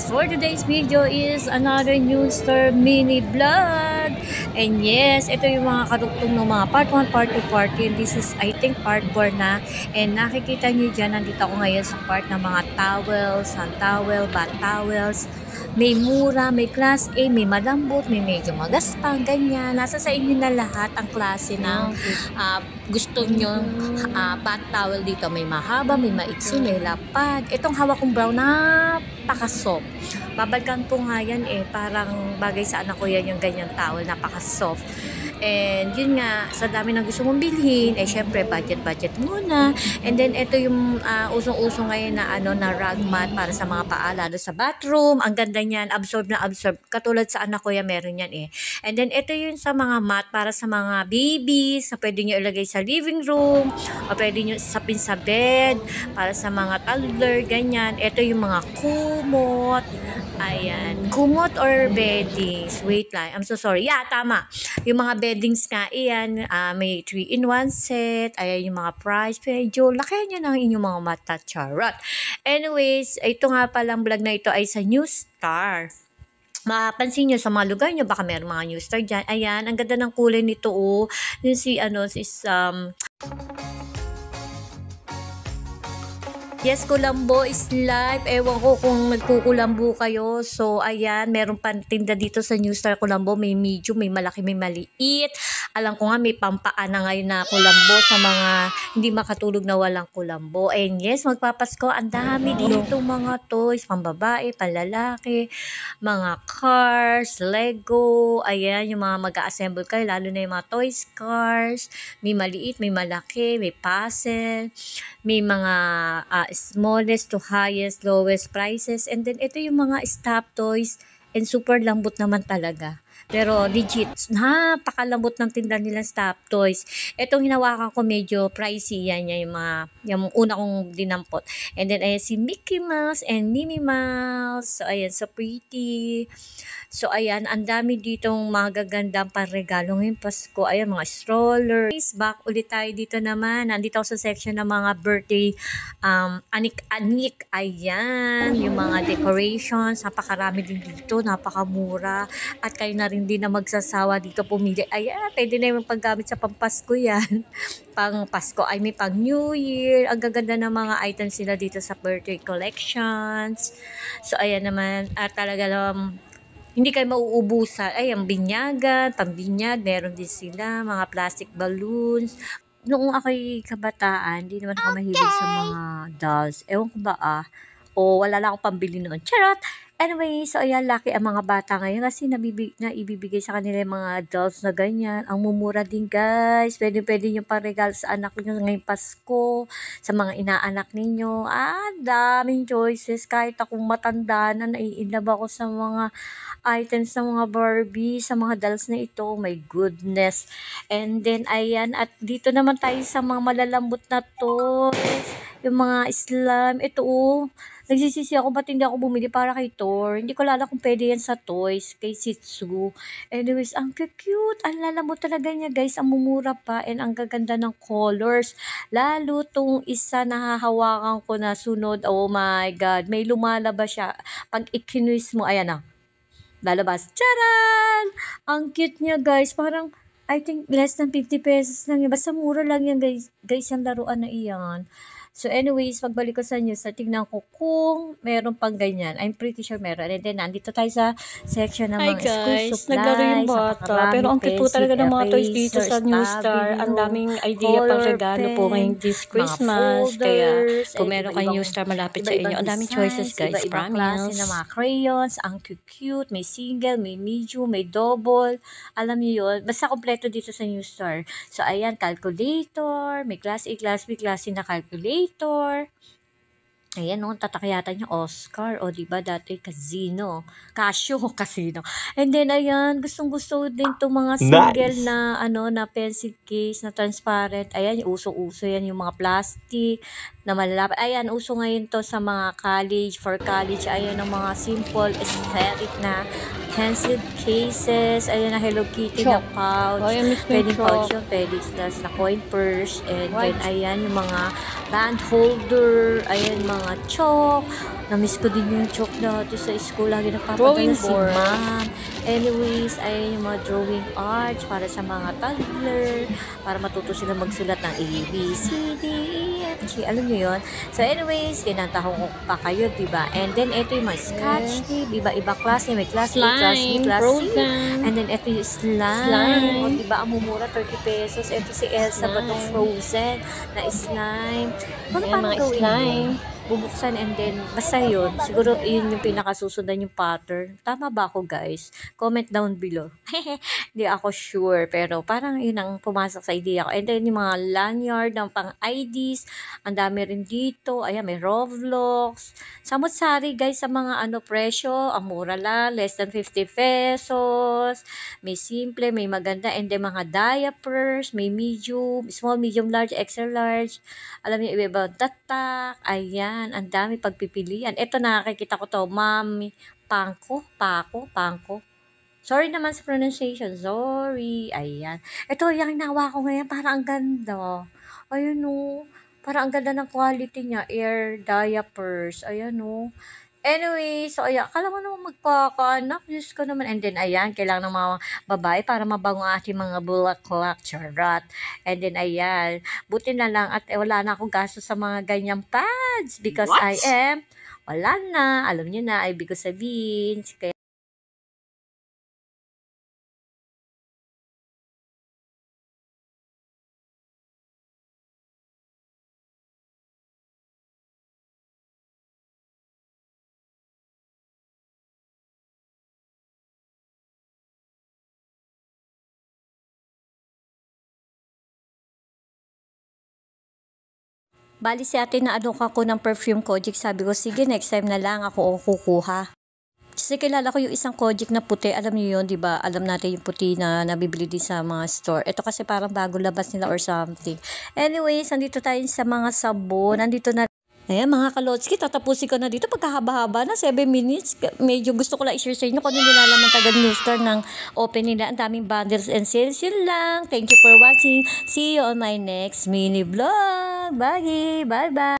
for today's video is another new star mini vlog. And yes, ito yung mga karugtong ng mga part 1, part 2, part 3. This is I think part 4 na. And nakikita nyo dyan, nandito ako ngayon sa part ng mga towels, hand towel, bath towels. May mura, may class A, may malambot, may medyo magaspang, ganyan. Nasa sa inyo na lahat ang klase ng gusto nyo bath towel dito. May mahaba, may maiksi, may lapad. Itong hawak kong brown, napaka-soft. Babalikan ko nga yan parang bagay sa anak ko yan yung ganyan towel, napaka-soft. And yun nga, sa dami ng gusto mong bilhin, syempre budget muna. And then ito yung usong-uso ngayon na rug mat para sa mga paa, lalo sa bathroom. Ang ganda niyan, absorb na absorb. Katulad sa anak ko yan, meron yan And then ito yun sa mga mat para sa mga babies, na pwede nyo ilagay sa living room, o pwede nyo isapin sa bed, para sa mga toddler, ganyan. Ito yung mga kumot. Ayan, kumot or beddings. Wait lang, I'm so sorry. Yeah, tama. Yung mga beddings nga, may 3-in-1 set. Ayan yung mga price. Medyo laki nyo ng inyong mga mata, charot. Anyways, ito nga palang vlog na ito ay sa New Star. Mapansin nyo sa mga lugar nyo, baka meron mga New Star dyan. Ayan, ang ganda ng kulay nito. Yung Yes, kulambo is life. Ewan ko kung nagkukulambo kayo. So, ayan, meron tinda dito sa New Star Kulambo. May medium, may malaki, may maliit. Alam ko nga, may pampaan na ngayon na kulambo sa mga hindi makatulog na walang kulambo. And yes, magpapasko. Ang dami dito mga toys. Pambabae, palalaki, mga cars, Lego. Ayan, yung mga mag-a-assemble kayo. Lalo na yung mga toys, cars. May maliit, may malaki, may puzzle. May mga smallest to highest, lowest prices. And then, ito yung mga stuffed toys and super lambot naman talaga. Pero legit, napakalambot ng tinda nilang stuffed toys. Itong hinawakan ko medyo pricey yan, yung una kong dinampot. And then, ayan si Mickey Mouse and Minnie Mouse. So, ayan, so pretty. So, ayan, ang dami ditong mga gagandang panregalo ngayong Pasko. Ayan, mga strollers. Back ulit tayo dito naman. Nandito ako sa section ng mga birthday anik-anik. Ayan, yung mga decorations. Napakarami din dito. Napakamura. At kayo na rin din na magsasawa dito pumili. Ayan, pwede na yung paggamit sa pampasko yan. Pang Pasko, may pang New Year. Ang gaganda ng mga items sila dito sa birthday collections. So, ayan naman. At talaga hindi kayo mauubusan. Ang binyagan, pambinyag, meron din sila. Mga plastic balloons. Noong ako'y kabataan, hindi naman ako mahilig sa mga dolls. Ewan ko ba o wala lang akong pambili noon. Charot! Anyway, so ayan, laki ang mga bata ngayon kasi ibibigay sa kanila yung mga dolls na ganyan. Ang mumura din, guys. Pwede nyo pa-regalo sa anak nyo ngayong Pasko, sa mga inaanak ninyo. Daming choices. Kahit akong matanda na, naiinlove ako sa mga items ng mga Barbie, sa mga dolls na ito. Oh my goodness. And then, ayan, at dito naman tayo sa mga malalambot na toys. Yung mga slime. Ito, nagsisisi ako, ba't hindi ako bumili para kay Thor? Hindi ko lala kung pwede yan sa toys, kay Shih Tzu. Anyways, ang cute. Ang lalambot talaga niya, guys. Ang mumura pa, and ang gaganda ng colors. Lalo tong isa na hahawakan ko na sunod. Oh my God. May lumalabas siya. Pag ikinuis mo, ayan na. Lalabas. Charan! Ang cute niya, guys. Parang, I think, less than 50 pesos lang yan. Basta mura lang yan, guys. Guys, yung laruan na iyan. So anyways, pagbalik ko sa news, tignan ko kung meron pang ganyan. I'm pretty sure meron. And then, nandito tayo sa section ng mga school supplies. Naglaro yung bata. Pero ang cute po talaga ng mga toys dito sa New Star. Ang daming idea pang regalo po ngayong this Christmas. Kaya kung meron kayong New Star malapit sa inyo, ang daming choices, guys. Promise. Na mga crayons, ang cute. May single, may medium, may double. Alam niyo yun. Basta kompleto dito sa New Star. So ayan, calculator. May class A, class B, class C na calculator. Ayan, tatakyatan niya Oscar. O, diba, dati Casino. Casino. And then, ayan, gustong-gusto din itong mga single na, na pencil case, na transparent. Ayan, uso-uso yan, yung mga plastic, na malalapit. Ayan, uso ngayon to sa mga for college. Ayan, ang mga simple, aesthetic na pencil cases. Ayan, na Hello Kitty na pouch. Pwede pouch yun, pwede na coin purse. And then, ayan, yung mga band holder. Ayan, mga chalk. Na-miss ko din yung chalk dati sa school. Lagi nagpapadala si ma'am. Anyways, ayun yung mga drawing arts para sa mga toddler. Para matuto sila magsulat ng A, B, C, D, E, F, G. Alam niyo yun? So anyways, kinanta ko pa kayo, diba? And then, ito yung mga sketch tape. Iba-iba klase. May class A, class B, class C. And then, ito yung slime. O, diba? Ang mumura, 30 pesos. Ito si Elsa ba itong Frozen na slime. Paano gawin slime? Bubuksan and then, basta yun. Siguro yun yung pinakasusundan yung pattern. Tama ba ako, guys? Comment down below. Hindi ako sure, pero parang yun ang pumasok sa idea ko. And then yung mga lanyard ng pang IDs, ang dami rin dito. Ayan, may Roblox. Samot-sari, guys, sa mga presyo. Ang mura lang, less than 50 pesos. May simple, may maganda. And then mga diapers, may medium, small, medium, large, extra large. Alam niyo, iba-iba tatak. Ayan. Ang dami pagpipilian. Ito nakikita ko to, Mami Pangko. Sorry naman sa pronunciation. Sorry. Ayan. Ito, yung nawa ko ngayon, parang ang ganda. Ayun o. Parang ang ganda ng quality niya. Air diapers. Ayan o. Anyway, so ayan, akala mo naman magpakaanak, Diyos ko naman. And then ayan, kailangan ng mga babae para mabango ang ating mga bulaklak, charot. And then ayan, buti na lang at wala na akong gasto sa mga ganyang pads because I am, wala na, alam niyo na, ibig ko sabihin. Kaya bali si ate na ko ng perfume Kojic. Sabi ko, sige, next time na lang ako kukuha. Kasi kilala ko yung isang Kojic na puti. Alam niyo yun, di ba? Alam natin yung puti na nabibili din sa mga store. Ito kasi parang bago labas nila or something. Anyways, nandito tayo sa mga sabon. Nandito na. Ayan mga kalotski, tatapusin ko na dito pagkahaba-haba na 7 minutes. Medyo gusto ko lang i-share sa inyo kung ano nilalaman taga New Star ng open nila. Ang daming bundles and sales. Yun lang. Thank you for watching. See you on my next mini vlog. Bye! Bye-bye!